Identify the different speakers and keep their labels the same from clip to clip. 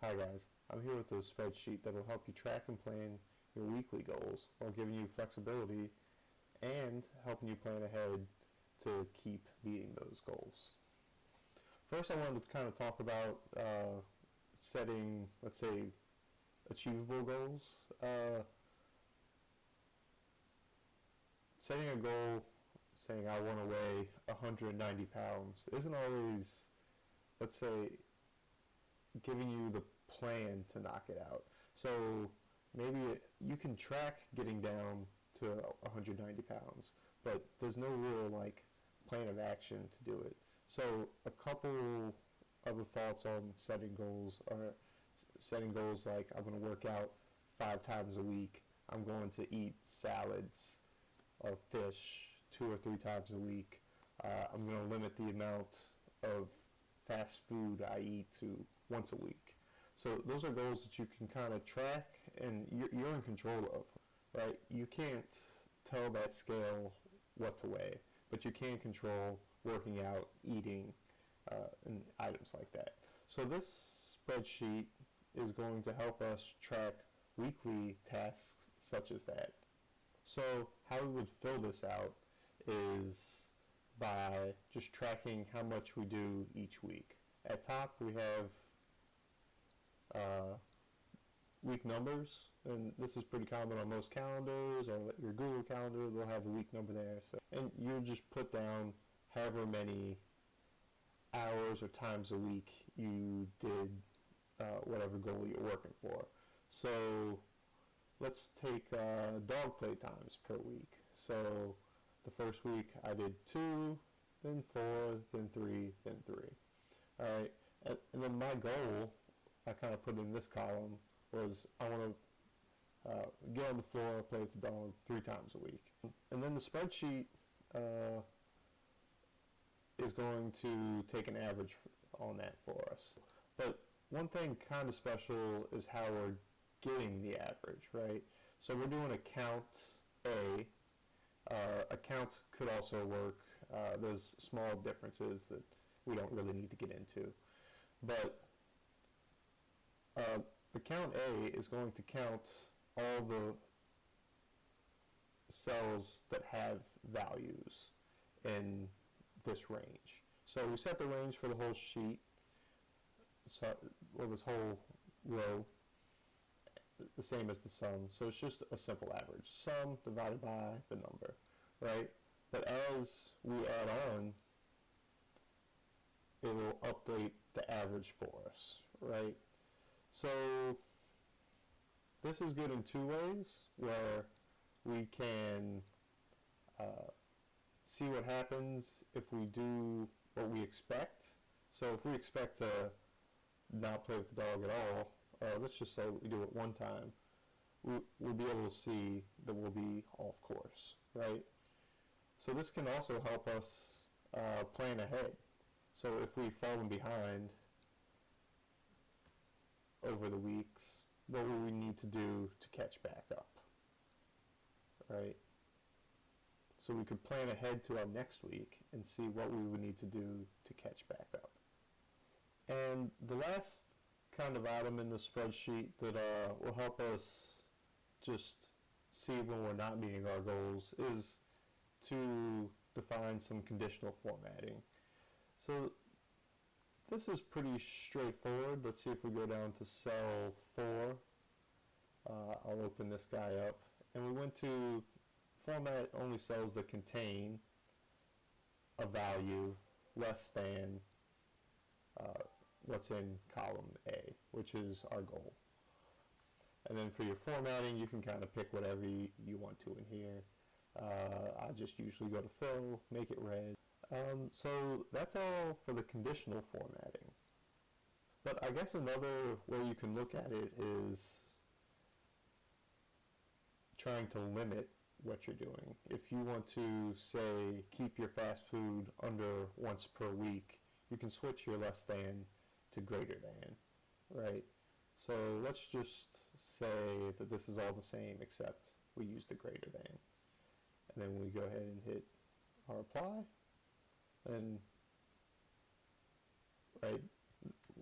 Speaker 1: Hi guys, I'm here with a spreadsheet that will help you track and plan your weekly goals while giving you flexibility and helping you plan ahead to keep meeting those goals. First, I wanted to kind of talk about setting, let's say, achievable goals. Setting a goal saying I want to weigh 190 pounds isn't always, let's say, giving you the plan to knock it out. So maybe you can track getting down to 190 pounds, but there's no real plan of action to do it. So a couple other thoughts on setting goals are setting goals like I'm going to work out 5 times a week. I'm going to eat salads or fish 2 or 3 times a week. I'm going to limit the amount of fast food I eat to once a week. So those are goals that you can kind of track and you're in control of, right? You can't tell that scale what to weigh, but you can control working out, eating, and items like that. So this spreadsheet is going to help us track weekly tasks such as that. So how we would fill this out is by just tracking how much we do each week. At top we have week numbers, and this is pretty common on most calendars or your Google Calendar. They'll have the week number there. So, and you just put down however many hours or times a week you did whatever goal you're working for. So let's take dog play times per week. So the first week I did 2, then 4, then 3, then 3. All right, and then my goal, I kind of put in this column, was I want to get on the floor, play with the dog 3 times a week. And then the spreadsheet is going to take an average on that for us. But one thing kind of special is how we're getting the average, right? So we're doing a count A. A count could also work. There's small differences that we don't really need to get into. But the count A is going to count all the cells that have values in this range. So we set the range for the whole sheet, this whole row, the same as the sum. So it's just a simple average. Sum divided by the number, right? But as we add on, it will update the average for us, right? So this is good in 2 ways, where we can see what happens if we do what we expect. So if we expect to not play with the dog at all, let's just say we do it 1 time, we'll be able to see that we'll be off course, right? So this can also help us plan ahead. So if we've fallen behind over the weeks, what will we need to do to catch back up, right? So we could plan ahead to our next week and see what we would need to do to catch back up. And the last kind of item in the spreadsheet that will help us just see when we're not meeting our goals is to define some conditional formatting. So this is pretty straightforward. Let's see if we go down to cell 4. I'll open this guy up. And we went to format only cells that contain a value less than what's in column A, which is our goal. And then for your formatting, you can kind of pick whatever you want to in here. I just usually go to fill, make it red. So that's all for the conditional formatting. But I guess another way you can look at it is trying to limit what you're doing. If you want to, say, keep your fast food under once per week, you can switch your less than to greater than, right? So let's just say that this is all the same except we use the greater than. And then we go ahead and hit our apply. And right,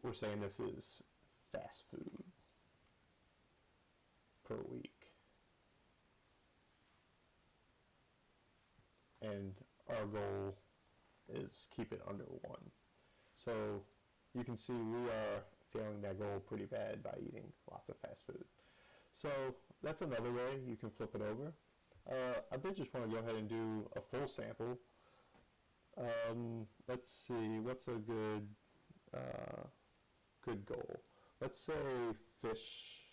Speaker 1: we're saying this is fast food per week. And our goal is keep it under 1. So you can see we are failing that goal pretty bad by eating lots of fast food. So that's another way you can flip it over. I did just want to go ahead and do a full sample. Let's see, what's a good goal? Let's say fish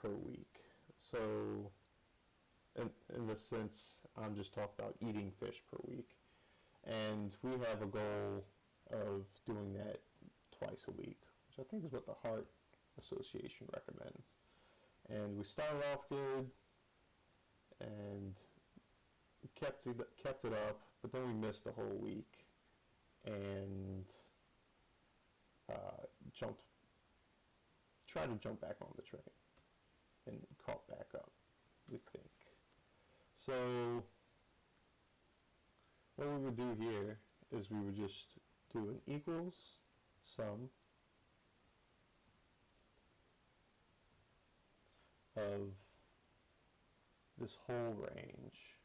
Speaker 1: per week. So in this sense, I'm just talking about eating fish per week. And we have a goal of doing that twice a week, which I think is what the Heart Association recommends. And we started off good and kept it up, but then we missed a whole week and tried to jump back on the train and caught back up, we think. So what we would do here is we would just do an equals sum of this whole range.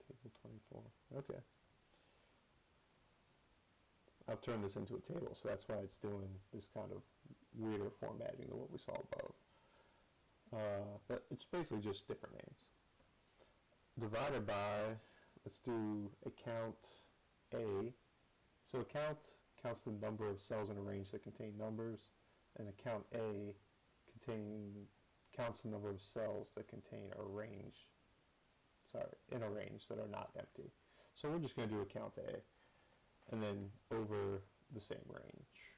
Speaker 1: Table 24. Okay. I've turned this into a table, so that's why it's doing this kind of weirder formatting than what we saw above. But it's basically just different names. Divided by, let's do account A. So account counts the number of cells in a range that contain numbers, and account A counts the number of cells that contain in a range that are not empty. So we're just going to do account A, and then over the same range.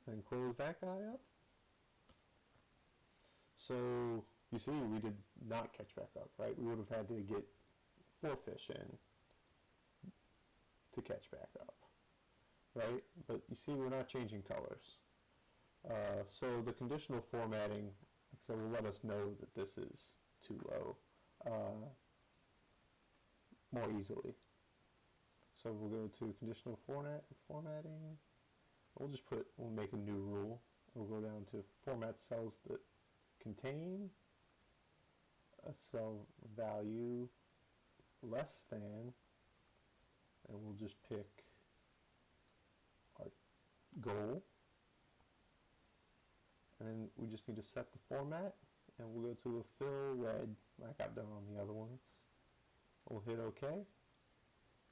Speaker 1: And close that guy up. So you see, we did not catch back up, right? We would have had to get 4 fish in to catch back up, right? But you see, we're not changing colors. So the conditional formatting, like I said, will let us know that this is too low more easily. So we'll go to conditional formatting. We'll make a new rule. We'll go down to format cells that contain a cell value less than, and we'll just pick our goal, and then we just need to set the format, and we'll go to a fill red like I've done on the other ones. We'll hit OK,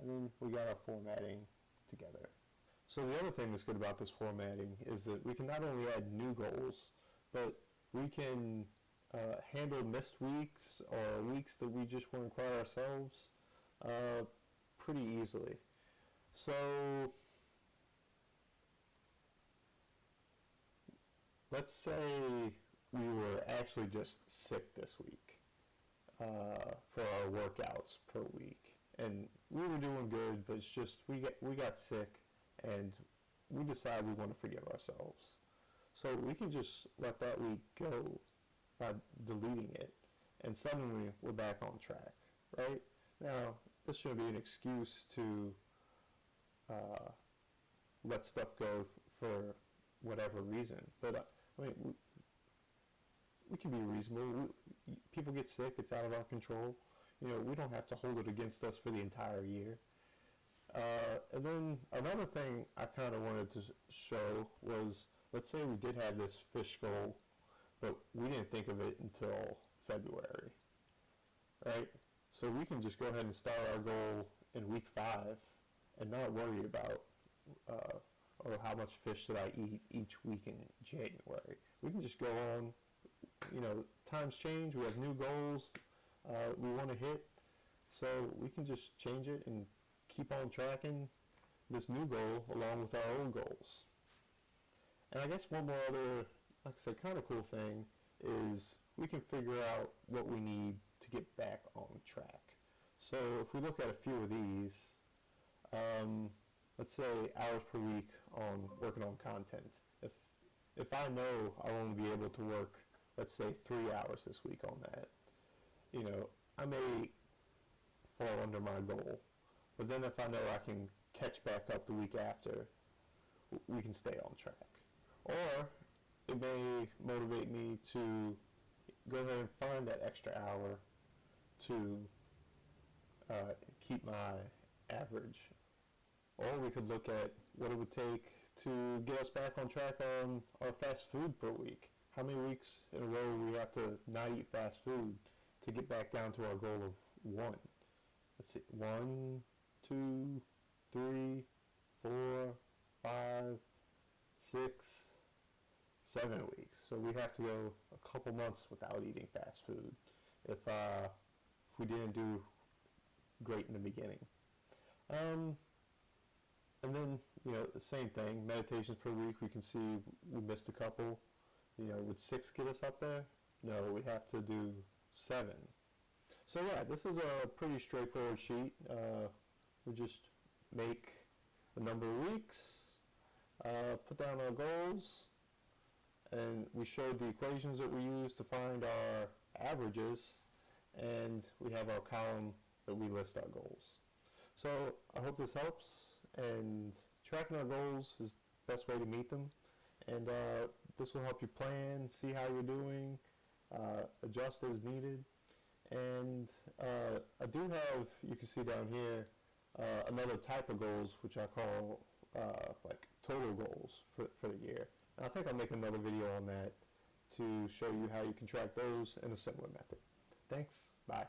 Speaker 1: and then we got our formatting together. So the other thing that's good about this formatting is that we can not only add new goals, but we can handle missed weeks or weeks that we just weren't quite ourselves pretty easily. So let's say we were actually just sick this week for our workouts per week, and we were doing good, but it's just we got sick and we decide we want to forgive ourselves. So we can just let that week go by deleting it, and suddenly we're back on track, right? Now, this shouldn't be an excuse to let stuff go for whatever reason, but I mean, we can be reasonable. People get sick, it's out of our control. You know, we don't have to hold it against us for the entire year. And then another thing I kind of wanted to show was, let's say we did have this fish goal, but we didn't think of it until February, right? So we can just go ahead and start our goal in week 5 and not worry about or how much fish did I eat each week in January. We can just go on, you know, times change, we have new goals we want to hit, so we can just change it and keep on tracking this new goal along with our old goals. And I guess one more other, like I said, kind of cool thing is we can figure out what we need to get back on track. So if we look at a few of these, let's say hours per week on working on content. If I know I'll only be able to work, let's say 3 hours this week on that, you know, I may fall under my goal. But then if I know I can catch back up the week after, we can stay on track. Or it may motivate me to go ahead and find that extra hour to keep my average. Or we could look at what it would take to get us back on track on our fast food per week. How many weeks in a row we have to not eat fast food to get back down to our goal of 1. Let's see, 1, 2, 3, 4, 5, 6, 7 weeks. So we have to go a couple months without eating fast food if we didn't do great in the beginning. And then, the same thing, meditations per week, we can see we missed a couple. Would 6 get us up there? No, we have to do 7. So yeah, this is a pretty straightforward sheet. We just make the number of weeks, put down our goals, and we showed the equations that we use to find our averages, and we have our column that we list our goals. So I hope this helps, and tracking our goals is the best way to meet them, and this will help you plan, see how you're doing, adjust as needed. And I do have, you can see down here, another type of goals, which I call like total goals for the year. And I think I'll make another video on that to show you how you can track those in a similar method. Thanks. Bye.